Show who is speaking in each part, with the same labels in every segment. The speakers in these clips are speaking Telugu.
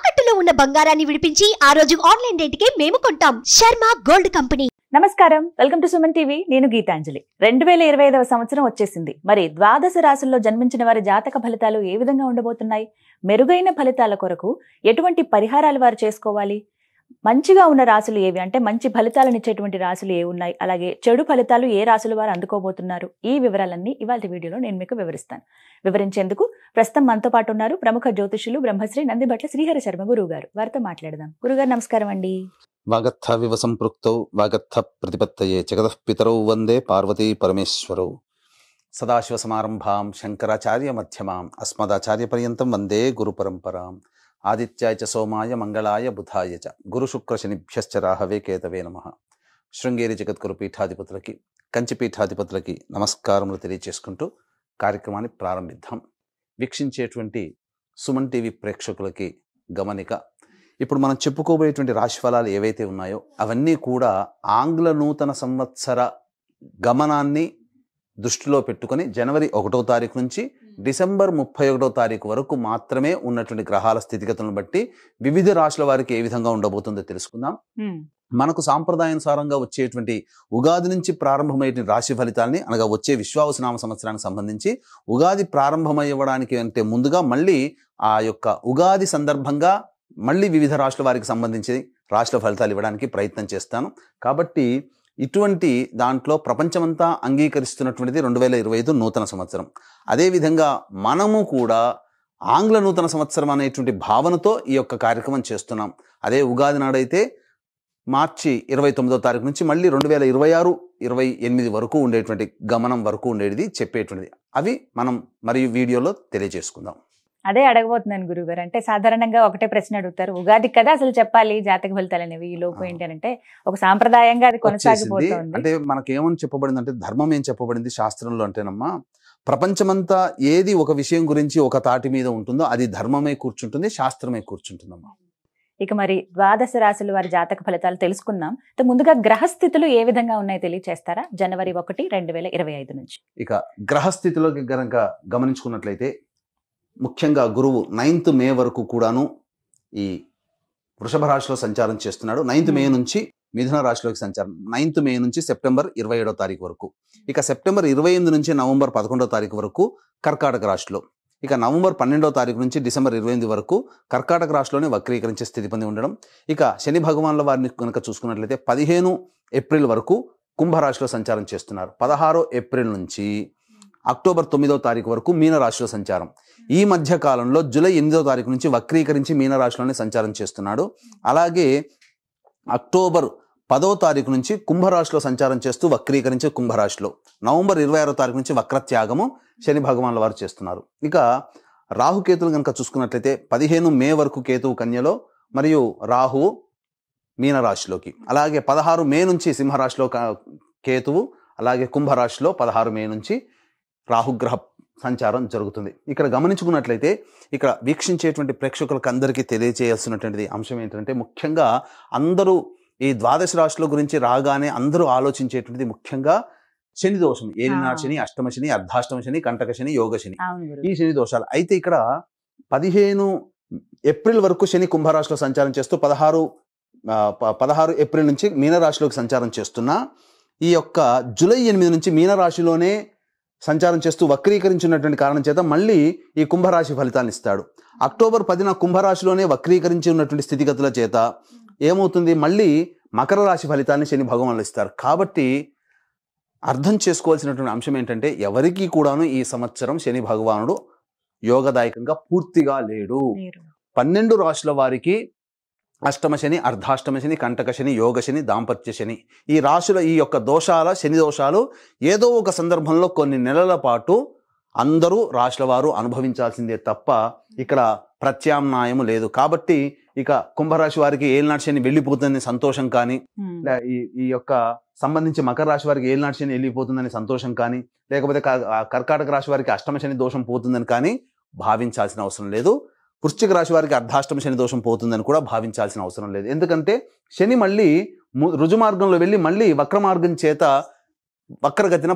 Speaker 1: తాకట్టులో ఉన్న బంగారాన్ని విడిపించి ఆ రోజు ఆన్లైన్ రేటుకే మేము కొంటాం. Sharma gold company.
Speaker 2: నమస్కారం, వెల్కమ్ టు సుమన్ టీవీ. నేను గీతాంజలి. 2025వ సంవత్సరం వచ్చేసింది. మరి ద్వాదశ రాశుల్లో జన్మించిన వారి జాతక ఫలితాలు ఏ విధంగా ఉండబోతున్నాయి? మెరుగైన ఫలితాల కొరకు ఎటువంటి పరిహారాలు వారు చేసుకోవాలి? మంచిగా ఉన్న రాశులు ఏవి, అంటే మంచి ఫలితాలను ఇచ్చేటువంటి రాశులు ఏ ఉన్నాయి, అలాగే చెడు ఫలితాలు ఏ రాశులు వారు అందుకోబోతున్నారు, ఈ వివరాలన్నీ ఇవాళ వీడియోలో నేను మీకు వివరిస్తాను. వివరించేందుకు ప్రస్తుతం మనతో పాటు ఉన్నారు ప్రముఖ జ్యోతిషులు బ్రహ్మశ్రీ నందిబట్ల శ్రీహరి శర్మ గురువు గారు. వారితో మాట్లాడదాం. గురుగారు నమస్కారం అండి.
Speaker 3: వాగర్థ వివ సంపృక్తౌ వాగర్థ ప్రతిపత్తయే జగతః పితరౌ వందే పార్వతీ పరమేశ్వరౌ. సదాశివ సమారంభాం శంకరాచార్య మధ్యమాం అస్మదాచార్య పర్యంతం వందే గురు పరంపరాం. ఆదిత్యాయ చ సోమాయ మంగళాయ బుధాయ చ గురు శుక్ర శనిభ్యశ్చ రాహవే కేతవే నమః. శృంగేరి జగద్గురు పీఠాధిపతులకి, కంచి పీఠాధిపతులకి నమస్కారములు తెలియచేసుకుంటూ కార్యక్రమాన్ని ప్రారంభిద్దాం. వీక్షించేటువంటి సుమన్ టీవీ ప్రేక్షకులకి గమనిక, ఇప్పుడు మనం చెప్పుకోబోయేటువంటి రాశి ఫలాలు ఏవైతే ఉన్నాయో అవన్నీ కూడా ఆంగ్ల నూతన సంవత్సర గమనాన్ని దృష్టిలో పెట్టుకొని జనవరి 1వ తారీఖు నుంచి డిసెంబర్ 31వ తారీఖు వరకు మాత్రమే ఉన్నటువంటి గ్రహాల స్థితిగతులను బట్టి వివిధ రాశుల వారికి ఏ విధంగా ఉండబోతుందో తెలుసుకుందాం. మనకు సాంప్రదాయానుసారంగా వచ్చేటువంటి ఉగాది నుంచి ప్రారంభమయ్యేటువంటి రాశి ఫలితాలని, అనగా వచ్చే విశ్వావసునామ సంవత్సరానికి సంబంధించి ఉగాది ప్రారంభమయ్యడానికి అంటే ముందుగా మళ్ళీ ఆ యొక్క ఉగాది సందర్భంగా మళ్ళీ వివిధ రాశుల వారికి సంబంధించి రాశుల ఫలితాలు ఇవ్వడానికి ప్రయత్నం చేస్తాను. కాబట్టి ఇటువంటి దాంట్లో ప్రపంచమంతా అంగీకరిస్తున్నటువంటిది 2025 నూతన సంవత్సరం. అదేవిధంగా మనము కూడా ఆంగ్ల నూతన సంవత్సరం అనేటువంటి భావనతో ఈ యొక్క కార్యక్రమం చేస్తున్నాం. అదే ఉగాది నాడైతే మార్చి 29వ తారీఖు నుంచి మళ్ళీ 2026-28 వరకు ఉండేటువంటి గమనం వరకు ఉండేది చెప్పేటువంటిది. అవి మనం మరియు వీడియోలో తెలియజేసుకుందాం.
Speaker 2: అదే అడగబోతున్నాను గురుగారు. అంటే సాధారణంగా ఒకటే ప్రశ్న అడుగుతారు, ఉగాది కదా అసలు చెప్పాలి జాతక ఫలితాలు అనేవి, ఈ లోపు ఏంటి అంటే ఒక సాంప్రదాయంగా అది కొనసాగిపోతుంది.
Speaker 3: అంటే మనకేమని చెప్పబడింది అంటే, ధర్మం ఏం చెప్పబడింది శాస్త్రంలో అంటేనమ్మా, ప్రపంచమంతా ఏది ఒక విషయం గురించి ఒక తాటి మీద ఉంటుందో అది ధర్మమే కూర్చుంటుంది, శాస్త్రమే కూర్చుంటుందమ్మా.
Speaker 2: ఇక మరి ద్వాదశ రాశులు వారి జాతక ఫలితాలు తెలుసుకుందాం. ముందుగా గ్రహస్థితులు ఏ విధంగా ఉన్నాయో తెలియచేస్తారా? జనవరి 1, 2025 నుంచి.
Speaker 3: ఇక గ్రహస్థితిలోకి గనక గమనించుకున్నట్లయితే ముఖ్యంగా గురువు 9th మే వరకు కూడాను ఈ వృషభ రాశిలో సంచారం చేస్తున్నాడు. 9th మే నుంచి మిథున రాశిలోకి సంచారం, 9th మే నుంచి సెప్టెంబర్ 27వ తారీఖు వరకు. ఇక సెప్టెంబర్ 28 నుంచి నవంబర్ 11వ తారీఖు వరకు కర్కాటక రాశిలో. ఇక నవంబర్ 12వ తారీఖు నుంచి డిసెంబర్ 28 వరకు కర్కాటక రాశిలోనే వక్రీకరించే స్థితి పొంది ఉండడం. ఇక శని భగవాన్ల వారిని కనుక చూసుకున్నట్లయితే 15 ఏప్రిల్ వరకు కుంభరాశిలో సంచారం చేస్తున్నారు. 16 ఏప్రిల్ నుంచి అక్టోబర్ 9వ తారీఖు వరకు మీనరాశిలో సంచారం. ఈ మధ్య కాలంలో జూలై 8వ తారీఖు నుంచి వక్రీకరించి మీనరాశిలోనే సంచారం చేస్తున్నాడు. అలాగే అక్టోబర్ 10వ తారీఖు నుంచి కుంభరాశిలో సంచారం చేస్తూ వక్రీకరించి కుంభరాశిలో, నవంబర్ 26వ తారీఖు నుంచి వక్రత్యాగము శని భగవాన్ల వారు చేస్తున్నారు. ఇక రాహుకేతులు కనుక చూసుకున్నట్లయితే 15 మే వరకు కేతువు కన్యలో మరియు రాహువు మీనరాశిలోకి, అలాగే 16 మే నుంచి సింహరాశిలో కేతువు, అలాగే కుంభరాశిలో 16 మే నుంచి రాహుగ్రహ సంచారం జరుగుతుంది. ఇక్కడ గమనించుకున్నట్లయితే ఇక్కడ వీక్షించేటువంటి ప్రేక్షకులకు అందరికీ తెలియజేయాల్సినటువంటిది అంశం ఏంటంటే, ముఖ్యంగా అందరూ ఈ ద్వాదశ రాశుల గురించి రాగానే అందరూ ఆలోచించేటువంటిది ముఖ్యంగా శని దోషం, ఏలినాడు శని, అష్టమ శని, అర్ధాష్టమ శని, కంటక శని, యోగ శని, ఈ శని దోషాలు. అయితే ఇక్కడ 15 ఏప్రిల్ వరకు శని కుంభరాశిలో సంచారం చేస్తూ 16 ఏప్రిల్ నుంచి మీనరాశిలోకి సంచారం చేస్తున్నా, ఈ యొక్క జూలై 8 నుంచి మీనరాశిలోనే సంచారం చేస్తూ వక్రీకరించినటువంటి కారణం చేత మళ్ళీ ఈ కుంభరాశి ఫలితాన్ని ఇస్తాడు. అక్టోబర్ 10న కుంభరాశిలోనే వక్రీకరించి ఉన్నటువంటి స్థితిగతుల చేత ఏమవుతుంది, మళ్ళీ మకర రాశి ఫలితాన్ని శని భగవానులు ఇస్తారు. కాబట్టి అర్థం చేసుకోవాల్సినటువంటి అంశం ఏంటంటే, ఎవరికి కూడాను ఈ సంవత్సరం శని భగవానుడు యోగదాయకంగా పూర్తిగా లేడు. 12 రాశుల వారికి అష్టమ శని, అర్ధాష్టమ శని, కంటక శని, యోగ శని, దాంపత్య శని, ఈ రాశుల ఈ యొక్క దోషాల శని దోషాలు ఏదో ఒక సందర్భంలో కొన్ని నెలల పాటు అందరూ రాశుల వారు అనుభవించాల్సిందే తప్ప ఇక్కడ ప్రత్యామ్నాయము లేదు. కాబట్టి ఇక కుంభరాశి వారికి ఏలినాటి శని వెళ్ళిపోతుందని సంతోషం కానీ, ఈ యొక్క సంబంధించి మకర రాశి వారికి ఏలినాటి శని వెళ్ళిపోతుందని సంతోషం కానీ, లేకపోతే కర్కాటక రాశి వారికి అష్టమ శని దోషం పోతుందని కానీ భావించాల్సిన అవసరం లేదు. వృశ్చిక రాశి వారికి అర్ధాష్టమ శని దోషం పోతుందని కూడా భావించాల్సిన అవసరం లేదు. ఎందుకంటే శని మళ్ళీ రుజుమార్గంలో వెళ్ళి మళ్ళీ వక్ర మార్గం చేత వక్రగతిన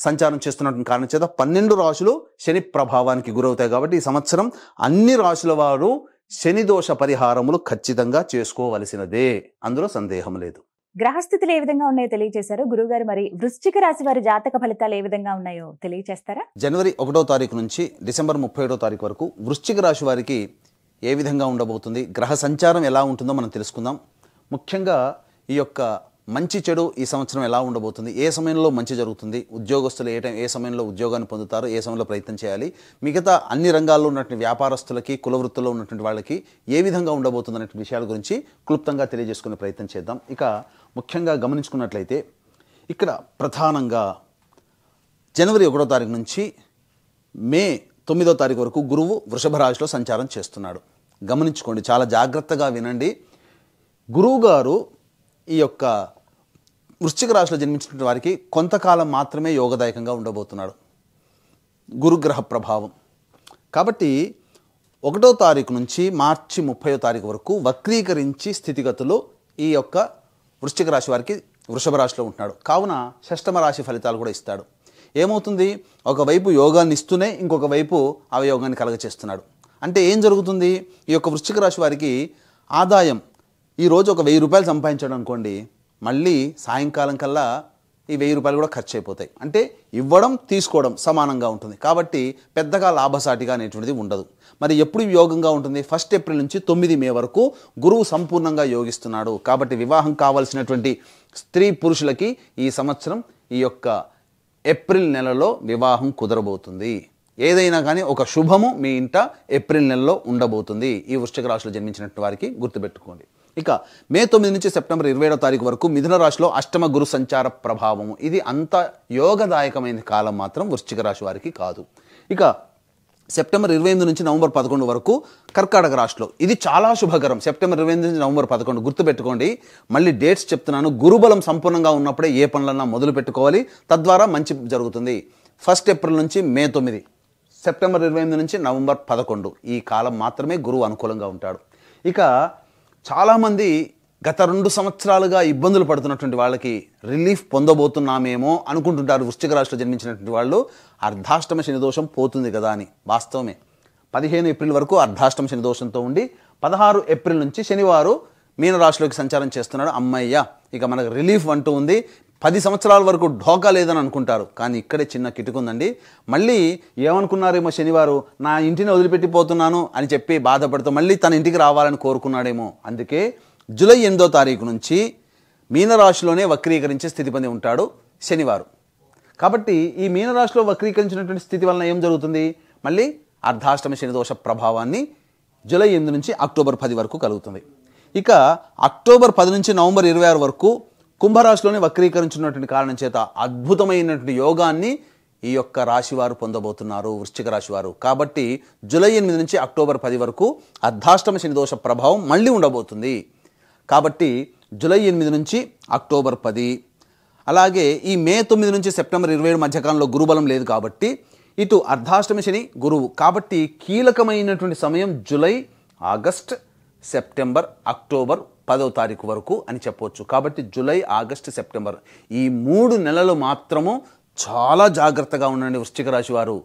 Speaker 3: సంచారం చేస్తున్నటువంటి కారణం చేత 12 రాశులు శని ప్రభావానికి గురవుతాయి. కాబట్టి ఈ సంవత్సరం అన్ని రాశుల వారు శని దోష పరిహారములు ఖచ్చితంగా చేసుకోవలసినదే, అందులో సందేహం లేదు.
Speaker 2: గ్రహస్థితులు ఏ విధంగా ఉన్నాయో తెలియజేశారు గురువుగారు. మరి వృశ్చిక రాశి వారి జాతక ఫలితాలు ఏ విధంగా ఉన్నాయో తెలియజేస్తారా?
Speaker 3: జనవరి 1వ తారీఖు నుంచి డిసెంబర్ 31వ తారీఖు వరకు వృశ్చిక రాశి వారికి ఏ విధంగా ఉండబోతుంది, గ్రహ సంచారం ఎలా ఉంటుందో మనం తెలుసుకుందాం. ముఖ్యంగా ఈ యొక్క మంచి చెడు ఈ సంవత్సరం ఎలా ఉండబోతుంది, ఏ సమయంలో మంచి జరుగుతుంది, ఉద్యోగస్తులు ఏ సమయంలో ఉద్యోగాన్ని పొందుతారు, ఏ సమయంలో ప్రయత్నం చేయాలి, మిగతా అన్ని రంగాల్లో ఉన్నటువంటి వ్యాపారస్తులకి, కులవృత్తుల్లో ఉన్నటువంటి వాళ్ళకి ఏ విధంగా ఉండబోతుంది అనే విషయాల గురించి క్లుప్తంగా తెలియజేసుకునే ప్రయత్నం చేద్దాం. ఇక ముఖ్యంగా గమనించుకున్నట్లయితే ఇక్కడ ప్రధానంగా జనవరి 1వ తారీఖు నుంచి మే 9వ తారీఖు వరకు గురువు వృషభ రాశిలో సంచారం చేస్తున్నాడు. గమనించుకోండి, చాలా జాగ్రత్తగా వినండి. గురువు గారు ఈ యొక్క వృశ్చిక రాశిలో జన్మించిన వారికి కొంతకాలం మాత్రమే యోగదాయకంగా ఉండబోతున్నాడు, గురుగ్రహ ప్రభావం. కాబట్టి 1వ తారీఖు నుంచి మార్చి 30వ తారీఖు వరకు వక్రీకరించి స్థితిగతులు ఈ యొక్క వృశ్చిక రాశి వారికి వృషభ రాశిలో ఉంటున్నాడు. కావున షష్టమ రాశి ఫలితాలు కూడా ఇస్తాడు. ఏమవుతుంది, ఒకవైపు యోగాన్ని ఇస్తూనే ఇంకొక వైపు అవయోగాన్ని కలగచేస్తున్నాడు. అంటే ఏం జరుగుతుంది, ఈ యొక్క వృశ్చిక రాశి వారికి ఆదాయం ఈరోజు ఒక 1000 రూపాయలు సంపాదించాడు అనుకోండి, మళ్ళీ సాయంకాలం కల్లా ఈ 1000 రూపాయలు కూడా ఖర్చు అయిపోతాయి. అంటే ఇవ్వడం తీసుకోవడం సమానంగా ఉంటుంది. కాబట్టి పెద్దగా లాభసాటిగా అనేటువంటిది ఉండదు. మరి ఎప్పుడు యోగంగా ఉంటుంది, 1 ఏప్రిల్ నుంచి 9 మే వరకు గురువు సంపూర్ణంగా యోగిస్తున్నాడు. కాబట్టి వివాహం కావాల్సినటువంటి స్త్రీ పురుషులకి ఈ సంవత్సరం ఈ యొక్క ఏప్రిల్ నెలలో వివాహం కుదరబోతుంది. ఏదైనా కానీ ఒక శుభము మీ ఇంట ఏప్రిల్ నెలలో ఉండబోతుంది ఈ వృశ్చిక రాశిలో జన్మించినటువంటి వారికి, గుర్తుపెట్టుకోండి. ఇక మే 9 నుంచి సెప్టెంబర్ 27వ తారీఖు వరకు మిథున రాశిలో అష్టమ గురు సంచార ప్రభావము. ఇది అంత యోగదాయకమైన కాలం మాత్రం వృశ్చిక రాశి వారికి కాదు. ఇక సెప్టెంబర్ 28 నుంచి నవంబర్ 11 వరకు కర్కాటక రాశిలో ఇది చాలా శుభకరం. సెప్టెంబర్ 28 నుంచి నవంబర్ 11 గుర్తుపెట్టుకోండి. మళ్ళీ డేట్స్ చెప్తున్నాను. గురుబలం సంపూర్ణంగా ఉన్నప్పుడే ఏ పనులన్నా మొదలు పెట్టుకోవాలి, తద్వారా మంచి జరుగుతుంది. 1 ఏప్రిల్ నుంచి మే 9, సెప్టెంబర్ 28 నుంచి నవంబర్ 11 ఈ కాలం మాత్రమే గురువు అనుకూలంగా ఉంటాడు. ఇక చాలామంది గత 2 సంవత్సరాలుగా ఇబ్బందులు పడుతున్నటువంటి వాళ్ళకి రిలీఫ్ పొందబోతున్నామేమో అనుకుంటుంటారు. వృశ్చిక రాశిలో జన్మించినటువంటి వాళ్ళు అర్ధాష్టమ శని దోషం పోతుంది కదా అని. వాస్తవమే, 15 ఏప్రిల్ వరకు అర్ధాష్టమ శని దోషంతో ఉండి 16 ఏప్రిల్ నుంచి శనివారు మీనరాశిలోకి సంచారం చేస్తున్నాడు. అమ్మయ్య, ఇక మనకు రిలీఫ్ అంటూ ఉంది. 10 సంవత్సరాల వరకు ఢోకా లేదని అనుకుంటారు, కానీ ఇక్కడే చిన్న కిటుకుందండి. మళ్ళీ ఏమనుకున్నారేమో, శనివారు నా ఇంటిని వదిలిపెట్టిపోతున్నాను అని చెప్పి బాధపడుతూ మళ్ళీ తన ఇంటికి రావాలని కోరుకున్నాడేమో. అందుకే జూలై 8వ తారీఖు నుంచి మీనరాశిలోనే వక్రీకరించే స్థితి పొంది ఉంటాడు శనివారు. కాబట్టి ఈ మీనరాశిలో వక్రీకరించినటువంటి స్థితి వలన ఏం జరుగుతుంది, మళ్ళీ అర్ధాష్టమ శని దోష ప్రభావాన్ని జూలై 8 నుంచి అక్టోబర్ 10 వరకు కలుగుతుంది. ఇక అక్టోబర్ 10 నుంచి నవంబర్ 26 వరకు కుంభరాశిలోనే వక్రీకరించినటువంటి కారణం చేత అద్భుతమైనటువంటి యోగాన్ని ఈ యొక్క రాశివారు పొందబోతున్నారు, వృశ్చిక రాశివారు. కాబట్టి జూలై 8 నుంచి అక్టోబర్ 10 వరకు అర్ధాష్టమ శని దోష ప్రభావం మళ్ళీ ఉండబోతుంది. కాబట్టి జూలై 8 నుంచి అక్టోబర్ 10, అలాగే ఈ మే 9 నుంచి సెప్టెంబర్ 27 మధ్యకాలంలో గురుబలం లేదు కాబట్టి ఇటు అర్ధాష్టమ శని గురువు. కాబట్టి కీలకమైనటువంటి సమయం జూలై, ఆగస్ట్, సెప్టెంబర్, అక్టోబర్ 10వ తారీఖు వరకు అని చెప్పవచ్చు. కాబట్టి జూలై, ఆగస్టు, సెప్టెంబర్ ఈ 3 నెలలు మాత్రము చాలా జాగ్రత్తగా ఉండండి వృశ్చిక రాశి వారు.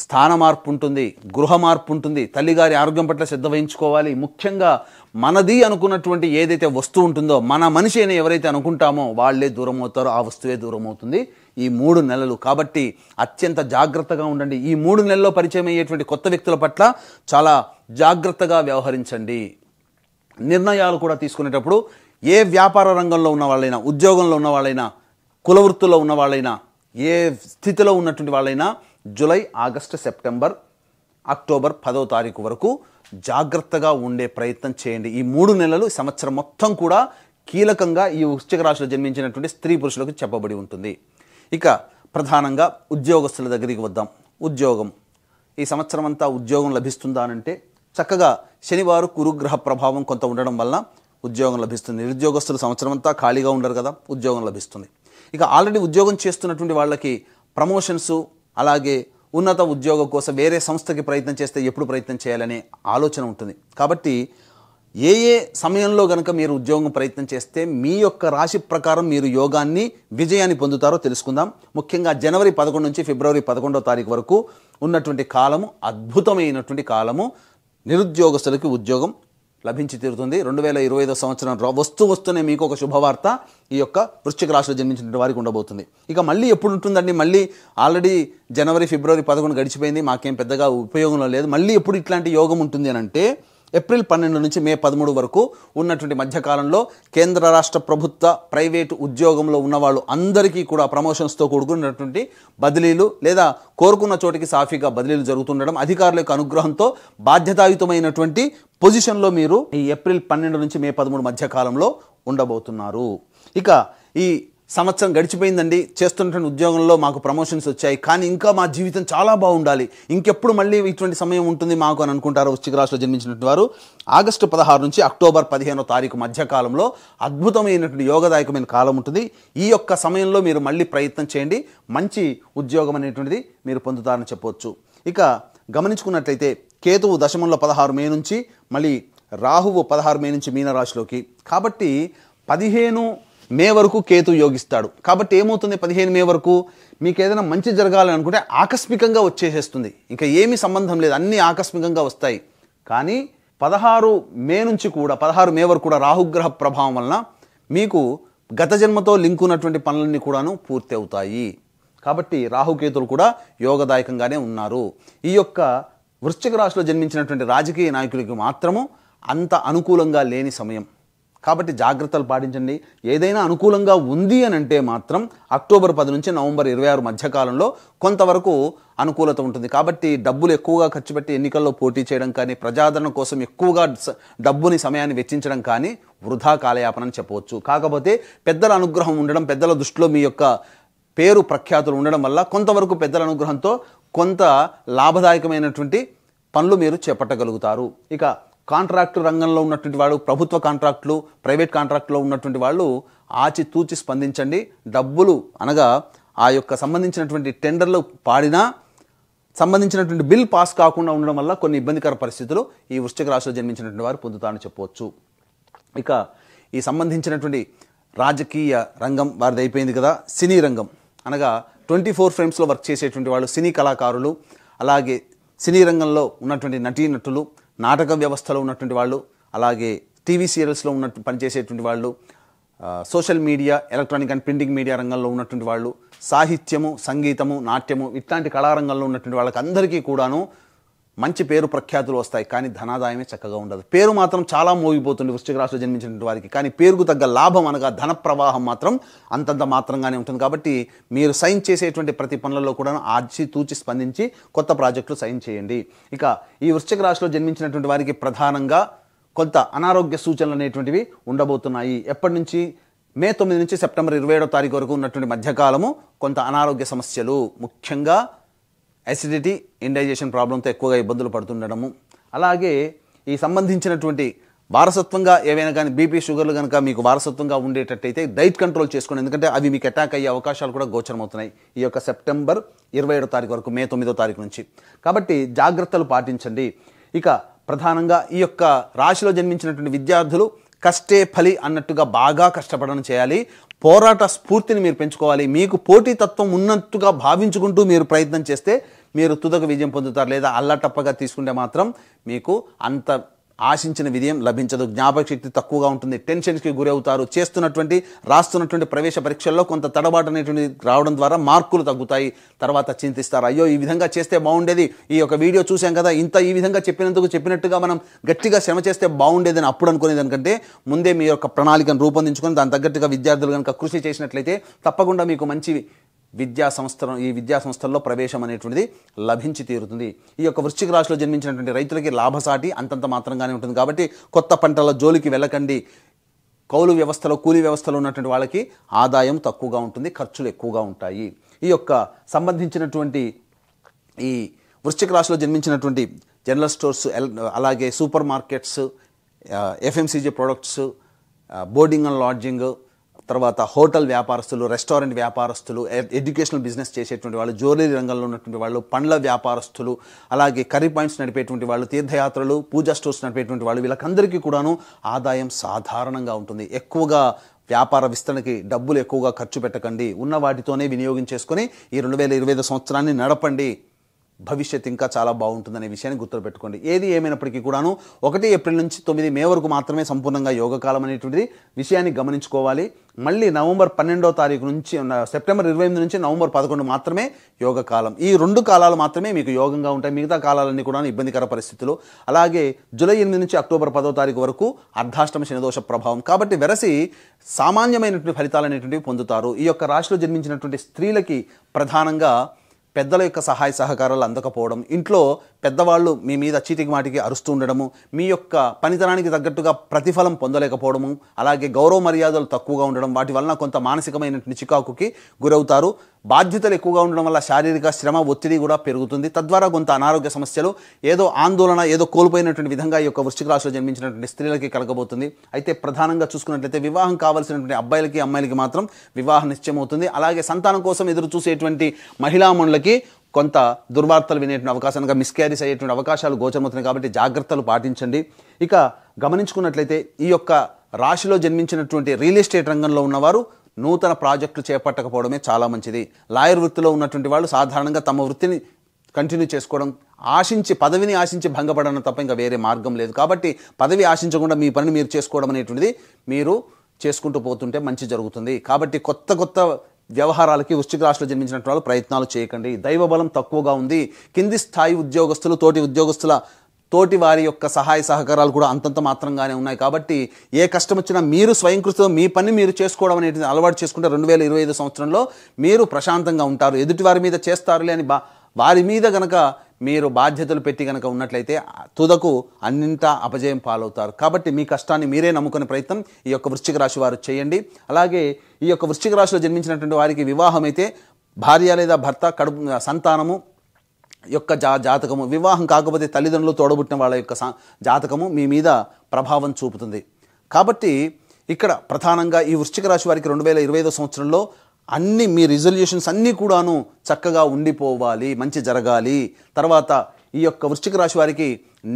Speaker 3: స్థాన మార్పు ఉంటుంది, గృహ మార్పు ఉంటుంది, తల్లిగారి ఆరోగ్యం పట్ల శ్రద్ధ వహించుకోవాలి. ముఖ్యంగా మనది అనుకున్నటువంటి ఏదైతే వస్తువు ఉంటుందో, మన మనిషి అని ఎవరైతే అనుకుంటామో వాళ్ళే దూరం అవుతారో, ఆ వస్తువే దూరం అవుతుంది ఈ 3 నెలలు. కాబట్టి అత్యంత జాగ్రత్తగా ఉండండి. ఈ 3 నెలల్లో పరిచయం అయ్యేటువంటి కొత్త వ్యక్తుల పట్ల చాలా జాగ్రత్తగా వ్యవహరించండి. నిర్ణయాలు కూడా తీసుకునేటప్పుడు ఏ వ్యాపార రంగంలో ఉన్న వాళ్ళైనా, ఉద్యోగంలో ఉన్న వాళ్ళైనా, కులవృత్తుల్లో ఉన్న వాళ్ళైనా, ఏ స్థితిలో ఉన్నటువంటి వాళ్ళైనా జూలై, ఆగస్టు, సెప్టెంబర్, అక్టోబర్ 10వ తారీఖు వరకు జాగ్రత్తగా ఉండే ప్రయత్నం చేయండి. ఈ 3 నెలలు సంవత్సరం మొత్తం కూడా కీలకంగా ఈ వృశ్చిక రాశిలో జన్మించినటువంటి స్త్రీ పురుషులకు చెప్పబడి ఉంటుంది. ఇక ప్రధానంగా ఉద్యోగస్తుల దగ్గరికి వద్దాం. ఉద్యోగం ఈ సంవత్సరం అంతా ఉద్యోగం లభిస్తుందా అంటే చక్కగా శనివారు గురుగ్రహ ప్రభావం కొంత ఉండడం వల్ల ఉద్యోగం లభిస్తుంది. నిరుద్యోగస్తులు సంవత్సరం అంతా ఖాళీగా ఉండరు కదా, ఉద్యోగం లభిస్తుంది. ఇక ఆల్రెడీ ఉద్యోగం చేస్తున్నటువంటి వాళ్ళకి ప్రమోషన్స్, అలాగే ఉన్నత ఉద్యోగం కోసం వేరే సంస్థకి ప్రయత్నం చేస్తే ఎప్పుడు ప్రయత్నం చేయాలనే ఆలోచన ఉంటుంది. కాబట్టి ఏ సమయంలో కనుక మీరు ఉద్యోగం ప్రయత్నం చేస్తే మీ యొక్క రాశి ప్రకారం మీరు యోగాన్ని, విజయాన్ని పొందుతారో తెలుసుకుందాం. ముఖ్యంగా జనవరి 11 నుంచి ఫిబ్రవరి 11వ తారీఖు వరకు ఉన్నటువంటి కాలము అద్భుతమైనటువంటి కాలము. నిరుద్యోగస్తులకి ఉద్యోగం లభించి తీరుతుంది. 2025 సంవత్సరం వస్తూనే మీకు ఒక శుభవార్త ఈ యొక్క వృశ్చిక రాశిలో జన్మించిన వారికి ఉండబోతుంది. ఇక మళ్ళీ ఎప్పుడు ఉంటుందండి? మళ్ళీ ఆల్రెడీ జనవరి, ఫిబ్రవరి 11 గడిచిపోయింది, మాకేం పెద్దగా ఉపయోగంలో లేదు. మళ్ళీ ఎప్పుడు ఇట్లాంటి యోగం ఉంటుంది అని అంటే ఏప్రిల్ 12 నుంచి మే 13 వరకు ఉన్నటువంటి మధ్యకాలంలో కేంద్ర రాష్ట్ర ప్రభుత్వ ప్రైవేటు ఉద్యోగంలో ఉన్నవాళ్ళు అందరికీ కూడా ప్రమోషన్స్తో కూడుకున్నటువంటి బదిలీలు లేదా కోరుకున్న చోటికి సాఫీగా బదిలీలు జరుగుతుండడం, అధికారుల యొక్క అనుగ్రహంతో బాధ్యతాయుతమైనటువంటి పొజిషన్లో మీరు ఈ ఏప్రిల్ 12 నుంచి మే 13 మధ్యకాలంలో ఉండబోతున్నారు. ఇక ఈ సంవత్సరం గడిచిపోయిందండి, చేస్తున్నటువంటి ఉద్యోగంలో మాకు ప్రమోషన్స్ వచ్చాయి, కానీ ఇంకా మా జీవితం చాలా బాగుండాలి, ఇంకెప్పుడు మళ్ళీ ఇటువంటి సమయం ఉంటుంది మాకు అని అనుకుంటారు వృశ్చిక రాశిలో జన్మించినటువంటి వారు. ఆగస్టు 16 నుంచి అక్టోబర్ 15వ తారీఖు మధ్యకాలంలో అద్భుతమైనటువంటి యోగదాయకమైన కాలం ఉంటుంది. ఈ యొక్క సమయంలో మీరు మళ్ళీ ప్రయత్నం చేయండి, మంచి ఉద్యోగం అనేటువంటిది మీరు పొందుతారని చెప్పవచ్చు. ఇక గమనించుకున్నట్లయితే కేతువు దశమంలో 16 మే నుంచి, మళ్ళీ రాహువు 16 మే నుంచి మీనరాశిలోకి, కాబట్టి 15 మే వరకు కేతు యోగిస్తాడు. కాబట్టి ఏమవుతుంది? 15 మే వరకు మీకు ఏదైనా మంచి జరగాలని అనుకుంటే ఆకస్మికంగా వచ్చేసేస్తుంది, ఇంకా ఏమీ సంబంధం లేదు, అన్నీ ఆకస్మికంగా వస్తాయి. కానీ 16 మే నుంచి కూడా 16 మే వరకు కూడా రాహుగ్రహ ప్రభావం వలన మీకు గత జన్మతో లింక్ ఉన్నటువంటి పనులన్నీ కూడాను పూర్తి అవుతాయి. కాబట్టి రాహుకేతులు కూడా యోగదాయకంగానే ఉన్నారు. ఈ యొక్క వృశ్చిక రాశిలో జన్మించినటువంటి రాజకీయ నాయకులకి మాత్రము అంత అనుకూలంగా లేని సమయం. కాబట్టి జాగ్రత్తలు పాటించండి. ఏదైనా అనుకూలంగా ఉంది అని అంటే మాత్రం అక్టోబర్ 10 నుంచి నవంబర్ 26 మధ్యకాలంలో కొంతవరకు అనుకూలత ఉంటుంది. కాబట్టి డబ్బులు ఎక్కువగా ఖర్చు పెట్టి ఎన్నికల్లో పోటీ చేయడం కానీ, ప్రజాదరణ కోసం ఎక్కువగా డబ్బుని సమయాన్ని వెచ్చించడం కానీ వృధా కాలయాపన అని చెప్పవచ్చు. కాకపోతే పెద్దల అనుగ్రహం ఉండడం, పెద్దల దృష్టిలో మీ యొక్క పేరు ప్రఖ్యాతులు ఉండడం వల్ల కొంతవరకు పెద్దల అనుగ్రహంతో కొంత లాభదాయకమైనటువంటి పనులు మీరు చేపట్టగలుగుతారు. ఇక కాంట్రాక్టు రంగంలో ఉన్నటువంటి వాళ్ళు, ప్రభుత్వ కాంట్రాక్టులు, ప్రైవేట్ కాంట్రాక్టులో ఉన్నటువంటి వాళ్ళు ఆచితూచి స్పందించండి. డబ్బులు అనగా ఆ యొక్క సంబంధించినటువంటి టెండర్లు పాడినా సంబంధించినటువంటి బిల్ పాస్ కాకుండా ఉండడం వల్ల కొన్ని ఇబ్బందికర పరిస్థితులు ఈ వృశ్చిక రాశిలో జన్మించినటువంటి వారు పొందుతారని చెప్పవచ్చు. ఇక ఈ సంబంధించినటువంటి రాజకీయ రంగం వారిది అయిపోయింది కదా. సినీ రంగం అనగా 24 ఫ్రేమ్స్లో వర్క్ చేసేటువంటి వాళ్ళు, సినీ కళాకారులు, అలాగే సినీ రంగంలో ఉన్నటువంటి నటీనటులు, నాటక వ్యవస్థలో ఉన్నటువంటి వాళ్ళు, అలాగే టీవీ సీరియల్స్లో పనిచేసేటువంటి వాళ్ళు, social media, electronic and printing media రంగంలో ఉన్నటువంటి వాళ్ళు, సాహిత్యము, సంగీతము, నాట్యము ఇట్లాంటి కళారంగంలో ఉన్నటువంటి వాళ్ళకి అందరికీ కూడాను మంచి పేరు ప్రఖ్యాతులు వస్తాయి. కానీ ధనాదాయమే చక్కగా ఉండదు. పేరు మాత్రం చాలా మోగిపోతుంది వృశ్చిక రాశిలో జన్మించినటువంటి వారికి. కానీ పేరుకు తగ్గ లాభం అనగా ధన ప్రవాహం మాత్రం అంతంత మాత్రంగానే ఉంటుంది. కాబట్టి మీరు సైన్ చేసేటువంటి ప్రతి పనులలో కూడా ఆచితూచి స్పందించి కొత్త ప్రాజెక్టులు సైన్ చేయండి. ఇక ఈ వృశ్చిక రాశిలో జన్మించినటువంటి వారికి ప్రధానంగా కొంత అనారోగ్య సూచనలు అనేటువంటివి ఉండబోతున్నాయి. ఎప్పటి నుంచి? మే 9 నుంచి సెప్టెంబర్ 27వ తారీఖు వరకు ఉన్నటువంటి మధ్యకాలము కొంత అనారోగ్య సమస్యలు, ముఖ్యంగా అసిడిటీ, ఇండైజెషన్ ప్రాబ్లంతో ఎక్కువగా ఇబ్బందులు పడుతుండడము, అలాగే ఈ సంబంధించినటువంటి వారసత్వంగా ఏవైనా కానీ బీపీ, షుగర్లు కనుక మీకు వారసత్వంగా ఉండేటట్టయితే డైట్ కంట్రోల్ చేసుకోండి, ఎందుకంటే అవి మీకు అటాక్ అయ్యే అవకాశాలు కూడా గోచరమవుతున్నాయి ఈ యొక్క సెప్టెంబర్ 27వ తారీఖు వరకు, మే 9వ తారీఖు నుంచి. కాబట్టి జాగ్రత్తలు పాటించండి. ఇక ప్రధానంగా ఈ యొక్క రాశిలో జన్మించినటువంటి విద్యార్థులు కష్టే ఫలి అన్నట్టుగా బాగా కష్టపడడం చేయాలి. పోరాట స్ఫూర్తిని మీరు పెంచుకోవాలి. మీకు పోటీతత్వం ఉన్నట్టుగా భావించుకుంటూ మీరు ప్రయత్నం చేస్తే మీరు తుదకు విజయం పొందుతారు. లేదా అల్లటప్పగా తీసుకుంటే మాత్రం మీకు అంత ఆశించిన విజయం లభించదు. జ్ఞాపక శక్తి తక్కువగా ఉంటుంది, టెన్షన్స్కి గురి అవుతారు. రాస్తున్నటువంటి ప్రవేశ పరీక్షల్లో కొంత తడబాటు అనేటువంటి రావడం ద్వారా మార్కులు తగ్గుతాయి. తర్వాత చింతిస్తారు, అయ్యో ఈ విధంగా చేస్తే బాగుండేది, ఈ యొక్క వీడియో చూసాం కదా, ఈ విధంగా చెప్పినట్టుగా మనం గట్టిగా శ్రమ చేస్తే బాగుండేదని అప్పుడు అనుకునేదానికంటే ముందే మీ యొక్క ప్రణాళికను రూపొందించుకొని దాని తగ్గట్టుగా విద్యార్థులు కనుక కృషి చేసినట్లయితే తప్పకుండా మీకు మంచి ఈ విద్యా సంస్థల్లో ప్రవేశం అనేటువంటిది లభించి తీరుతుంది. ఈ యొక్క వృశ్చిక రాశిలో జన్మించినటువంటి రైతులకి లాభసాటి అంతంత మాత్రంగానే ఉంటుంది. కాబట్టి కొత్త పంటల జోలికి వెళ్ళకండి. కౌలు వ్యవస్థలో, కూలీ వ్యవస్థలో ఉన్నటువంటి వాళ్ళకి ఆదాయం తక్కువగా ఉంటుంది, ఖర్చులు ఎక్కువగా ఉంటాయి. ఈ యొక్క సంబంధించినటువంటి ఈ వృశ్చిక రాశిలో జన్మించినటువంటి జనరల్ స్టోర్స్, అలాగే super markets, FMCG products, boarding and lodging, తర్వాత హోటల్ వ్యాపారస్తులు, రెస్టారెంట్ వ్యాపారస్తులు, ఎడ్యుకేషనల్ బిజినెస్ చేసేటువంటి వాళ్ళు, జ్యువెలరీ రంగంలో ఉన్నటువంటి వాళ్ళు, పండ్ల వ్యాపారస్తులు, అలాగే కర్రీ పాయింట్స్ నడిపేటువంటి వాళ్ళు, తీర్థయాత్రలు, పూజా స్టోర్స్ నడిపేటువంటి వాళ్ళు, వీళ్ళకందరికీ కూడాను ఆదాయం సాధారణంగా ఉంటుంది. ఎక్కువగా వ్యాపార విస్తరణకి డబ్బులు ఎక్కువగా ఖర్చు పెట్టకండి. ఉన్న వాటితోనే వినియోగించేసుకొని ఈ 2025 సంవత్సరాన్ని నడపండి. భవిష్యత్ ఇంకా చాలా బాగుంటుందనే విషయాన్ని గుర్తుపెట్టుకోండి. ఏది ఏమైనప్పటికీ కూడాను 1 ఏప్రిల్ నుంచి 9 మే వరకు మాత్రమే సంపూర్ణంగా యోగకాలం అనేటువంటిది విషయాన్ని గమనించుకోవాలి. మళ్ళీ నవంబర్ 12వ తారీఖు నుంచి సెప్టెంబర్ 28 నుంచి నవంబర్ 11 మాత్రమే యోగకాలం. ఈ 2 కాలాలు మాత్రమే మీకు యోగంగా ఉంటాయి. మిగతా కాలాలన్నీ కూడా ఇబ్బందికర పరిస్థితులు. అలాగే జూలై 8 నుంచి అక్టోబర్ 10వ తారీఖు వరకు అర్ధాష్టమ శనిదోష ప్రభావం. కాబట్టి వెరసి సామాన్యమైనటువంటి ఫలితాలు అనేటువంటివి పొందుతారు. ఈ యొక్క రాశిలో జన్మించినటువంటి స్త్రీలకి ప్రధానంగా పెద్దల యొక్క సహాయ సహకారాలు అందకపోవడం, ఇంట్లో పెద్దవాళ్ళు మీ మీద చీటికి మాటికి అరుస్తూ ఉండడము, మీ యొక్క పనితనానికి తగ్గట్టుగా ప్రతిఫలం పొందలేకపోవడము, అలాగే గౌరవ మర్యాదలు తక్కువగా ఉండడం, వాటి వలన కొంత మానసికమైనటువంటి చికాకుకి గురవుతారు. బాధ్యతలు ఎక్కువగా ఉండడం వల్ల శారీరక శ్రమ, ఒత్తిడి కూడా పెరుగుతుంది. తద్వారా కొంత అనారోగ్య సమస్యలు, ఏదో ఆందోళన, ఏదో కోల్పోయినటువంటి విధంగా ఈ యొక్క వృశ్చిక రాశిలో జన్మించినటువంటి స్త్రీలకి కలగబోతుంది. అయితే ప్రధానంగా చూసుకున్నట్లయితే వివాహం కావాల్సినటువంటి అబ్బాయిలకి అమ్మాయిలకి మాత్రం వివాహం నిశ్చయమవుతుంది. అలాగే సంతానం కోసం ఎదురు చూసేటువంటి మహిళామణులకి కొంత దుర్వార్తలు వినేటువంటి అవకాశాలుగా మిస్క్యారీస్ అయ్యేటువంటి అవకాశాలు గోచరమవుతున్నాయి. కాబట్టి జాగ్రత్తలు పాటించండి. ఇక గమనించుకున్నట్లయితే ఈ యొక్క రాశిలో జన్మించినటువంటి రియల్ ఎస్టేట్ రంగంలో ఉన్నవారు నూతన ప్రాజెక్టులు చేపట్టకపోవడమే చాలా మంచిది. లాయర్ వృత్తిలో ఉన్నటువంటి వాళ్ళు సాధారణంగా తమ వృత్తిని కంటిన్యూ చేసుకోవడం, పదవిని ఆశించి భంగపడడం తప్ప ఇంకా వేరే మార్గం లేదు. కాబట్టి పదవి ఆశించకుండా మీ పని మీరు చేసుకోవడం అనేటువంటిది మీరు చేసుకుంటూ పోతుంటే మంచి జరుగుతుంది. కాబట్టి కొత్త వ్యవహారాలకి వృశ్చిక రాశిలో జన్మించినటువంటి వాళ్ళు ప్రయత్నాలు చేయకండి. దైవబలం తక్కువగా ఉంది. కింది స్థాయి ఉద్యోగస్తులు, తోటి వారి యొక్క సహాయ సహకారాలు కూడా అంతంత మాత్రంగానే ఉన్నాయి. కాబట్టి ఏ కష్టం వచ్చినా మీరు స్వయం కృషితో మీ పని మీరు చేసుకోవడం అనేది అలవాటు చేసుకుంటే 2025 సంవత్సరంలో మీరు ప్రశాంతంగా ఉంటారు. ఎదుటి వారి మీద చేస్తారులే అని వారి మీద గనక మీరు బాధ్యతలు పెట్టి గనక ఉన్నట్లయితే తుదకు అన్నింటా అపజయం పాలవుతారు. కాబట్టి మీ కష్టాన్ని మీరే నమ్ముకునే ప్రయత్నం ఈ యొక్క వృశ్చిక రాశి వారు చేయండి. అలాగే ఈ యొక్క వృశ్చిక రాశిలో జన్మించినటువంటి వారికి వివాహం అయితే భార్య లేదా భర్త, సంతానము యొక్క జాతకము, వివాహం కాకపోతే తల్లిదండ్రులు, తోడబుట్టిన వాళ్ళ యొక్క జాతకము మీ మీద ప్రభావం చూపుతుంది. కాబట్టి ఇక్కడ ప్రధానంగా ఈ వృశ్చిక రాశి వారికి 2025 సంవత్సరంలో మీ రిజల్యూషన్స్ అన్నీ కూడాను చక్కగా ఉండిపోవాలి, మంచి జరగాలి. తర్వాత ఈ యొక్క వృశ్చిక రాశి వారికి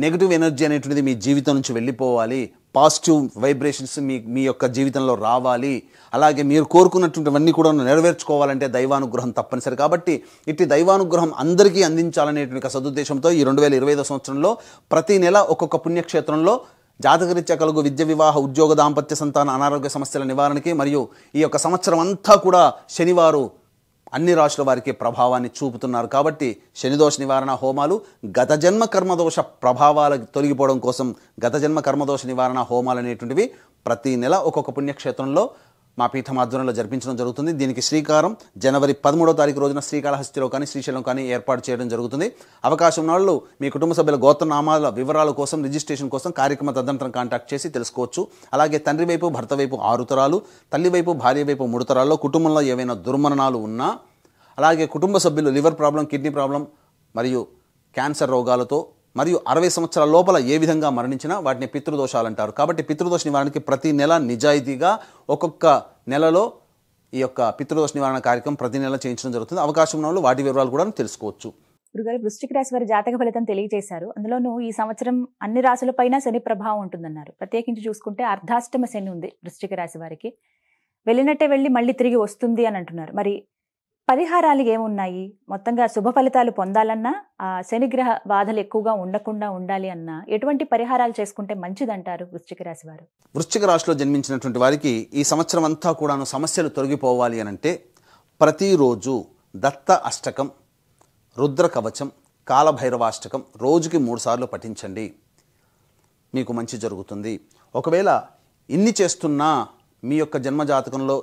Speaker 3: నెగిటివ్ ఎనర్జీ అనేటువంటిది మీ జీవితం నుంచి వెళ్ళిపోవాలి. పాజిటివ్ వైబ్రేషన్స్ మీ యొక్క జీవితంలో రావాలి. అలాగే మీరు కోరుకున్నటువంటివన్నీ కూడా నెరవేర్చుకోవాలంటే దైవానుగ్రహం తప్పనిసరి. కాబట్టి ఇట్టి దైవానుగ్రహం అందరికీ అందించాలనేటువంటి సదుద్దేశంతో ఈ 2025 సంవత్సరంలో ప్రతి నెల ఒక్కొక్క పుణ్యక్షేత్రంలో జాతకరీత్యా కలుగు విద్య, వివాహ, ఉద్యోగ, దాంపత్య, సంతాన, అనారోగ్య సమస్యల నివారణకి మరియు ఈ యొక్క సంవత్సరం అంతా కూడా శనివారు అన్ని రాశుల వారికి ప్రభావాన్ని చూపుతున్నారు. కాబట్టి శనిదోష నివారణ హోమాలు, గత జన్మ కర్మదోష ప్రభావాలు తొలగిపోవడం కోసం గత జన్మ కర్మదోష నివారణ హోమాలు అనేటువంటివి ప్రతి నెల ఒక్కొక్క పుణ్యక్షేత్రంలో మా పీఠం ఆధ్వర్యంలో జరిపించడం జరుగుతుంది. దీనికి శ్రీకారం జనవరి 13వ తారీఖు రోజున శ్రీకాళహస్తిలో కానీ శ్రీశైలం కానీ ఏర్పాటు చేయడం జరుగుతుంది. అవకాశం ఉన్న వాళ్ళు మీ కుటుంబ సభ్యుల గోత్రనామాల వివరాల కోసం, రిజిస్ట్రేషన్ కోసం కార్యక్రమ తదనంతరం కాంటాక్ట్ చేసి తెలుసుకోవచ్చు. అలాగే తండ్రి వైపు, భర్త వైపు 6 తరాలు, తల్లి వైపు, భార్య వైపు 3 తరాల్లో కుటుంబంలో ఏవైనా దుర్మరణాలు ఉన్నా, అలాగే కుటుంబ సభ్యులు లివర్ ప్రాబ్లం, కిడ్నీ ప్రాబ్లం మరియు క్యాన్సర్ రోగాలతో మరియు 60 సంవత్సరాల లోపల ఏ విధంగా మరణించినా వాటిని పితృదోషాలు అంటారు. కాబట్టి పితృదోష నివారణకి ప్రతి నెల నిజాయితీగా ఒక్కొక్క నెలలో ఈ యొక్క పితృదోష నివారణ కార్యక్రమం ప్రతి నెల చేయించడం జరుగుతుంది. అవకాశం ఉన్న వాళ్ళు వాటి వివరాలు కూడా తెలుసుకోవచ్చు.
Speaker 2: గురుగారు, వృశ్చిక రాశి వారి జాతక ఫలితం తెలియజేశారు. అందులోనూ ఈ సంవత్సరం అన్ని రాశులపైన శని ప్రభావం ఉంటుందన్నారు. ప్రత్యేకించి చూసుకుంటే అర్ధాష్టమ శని ఉంది వృశ్చిక రాశి వారికి. వెళ్ళినట్టే వెళ్ళి మళ్ళీ తిరిగి వస్తుంది అని అంటున్నారు. మరి పరిహారాలు ఏమున్నాయి? మొత్తంగా శుభ ఫలితాలు పొందాలన్నా, ఆ శనిగ్రహ బాధలు ఎక్కువగా ఉండకుండా ఉండాలి అన్నా ఎటువంటి పరిహారాలు చేసుకుంటే మంచిదంటారు వృశ్చిక రాశి వారు?
Speaker 3: వృశ్చిక రాశిలో జన్మించినటువంటి వారికి ఈ సంవత్సరం అంతా కూడాను సమస్యలు తొలగిపోవాలి అనంటే ప్రతిరోజు దత్త అష్టకం, రుద్ర కవచం, కాలభైరవాష్టకం రోజుకి 3 సార్లు పఠించండి. మీకు మంచి జరుగుతుంది. ఒకవేళ ఇన్ని చేస్తున్నా మీ యొక్క జన్మజాతకంలో,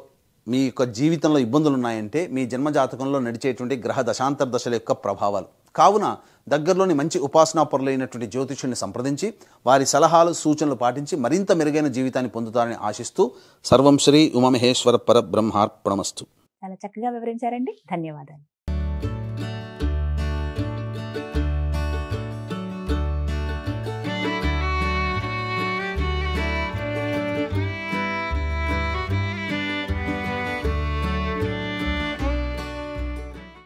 Speaker 3: మీ యొక్క జీవితంలో ఇబ్బందులు ఉన్నాయంటే మీ జన్మజాతకంలో నడిచేటువంటి గ్రహ దశాంతర దశల యొక్క ప్రభావాలు. కావున దగ్గరలోని మంచి ఉపాసనాపరులైనటువంటి జ్యోతిష్యుని సంప్రదించి వారి సలహాలు, సూచనలు పాటించి మరింత మెరుగైన జీవితాన్ని పొందుతారని ఆశిస్తూ సర్వం శ్రీ ఉమామహేశ్వర పరబ్రహ్మార్పణమస్తు.
Speaker 2: చాలా చక్కగా వివరించారండి. ధన్యవాదాలు.